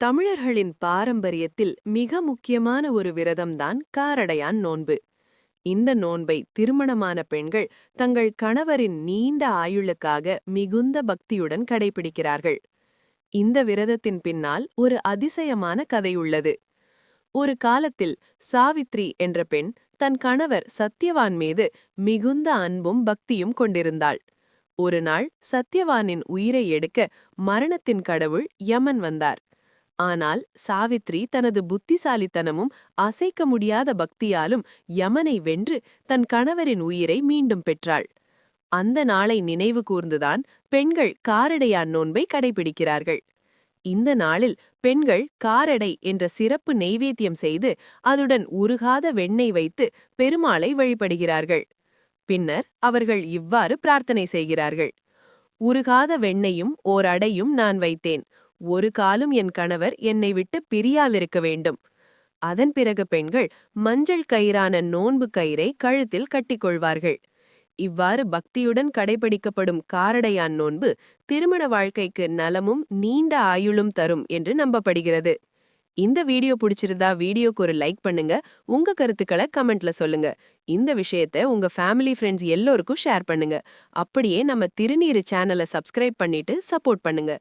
தமிழர்களின் பாரம்பரியத்தில் மிக முக்கியமான ஒரு விரதம்தான் காரடையான் நோன்பு. இந்த நோன்பை திருமணமான பெண்கள் தங்கள் கணவரின் நீண்ட ஆயுளுக்காக மிகுந்த பக்தியுடன் கடைபிடிக்கிறார்கள். இந்த விரதத்தின் பின்னால் ஒரு அதிசயமான கதை உள்ளது. ஒரு காலத்தில் சாவித்ரி என்ற பெண் தன் கணவர் சத்யவான் மீது மிகுந்த அன்பும் பக்தியும் கொண்டிருந்தாள். ஒரு நாள் சத்யவானின் உயிரை எடுக்க மரணத்தின் கடவுள் யமன் வந்தார். ஆனால் சாவித்ரி தனது புத்திசாலித்தனமும் அசைக்க முடியாத பக்தியாலும் யமனை வென்று தன் கணவரின் உயிரை மீண்டும் பெற்றாள். அந்த நாளை நினைவு கூர்ந்துதான் பெண்கள் காரடையான் நோன்பை கடைபிடிக்கிறார்கள். இந்த நாளில் பெண்கள் காரடை என்ற சிறப்பு நெய்வேத்தியம் செய்து அதுடன் உருகாத வெண்ணெய் வைத்து பெருமாளை வழிபடுகிறார்கள். பின்னர் அவர்கள் இவ்வாறு பிரார்த்தனை செய்கிறார்கள். உருகாத வெண்ணெயும் ஓர் அடையும் நான் வைத்தேன். ஒரு காலும் என் கணவர் என்னை விட்டு பிரியாதிருக்க வேண்டும். அதன் பிறகு பெண்கள் மஞ்சள் கயிறான நோன்பு கயிறை கழுத்தில் கட்டிக்கொள்வார்கள். இவ்வாறு பக்தியுடன் கடைபிடிக்கப்படும் காரடையான் நோன்பு திருமண வாழ்க்கைக்கு நலமும் நீண்ட ஆயுளும் தரும் என்று நம்பப்படுகிறது. இந்த வீடியோ பிடிச்சிருந்தா வீடியோக்கு ஒரு லைக் பண்ணுங்க. உங்க கருத்துக்களை கமெண்ட்ல சொல்லுங்க. இந்த விஷயத்தை உங்க ஃபேமிலி ஃப்ரெண்ட்ஸ் எல்லோருக்கும் ஷேர் பண்ணுங்க. அப்படியே நம்ம திருநீறு சேனலை சப்ஸ்கிரைப் பண்ணிட்டு சப்போர்ட் பண்ணுங்க.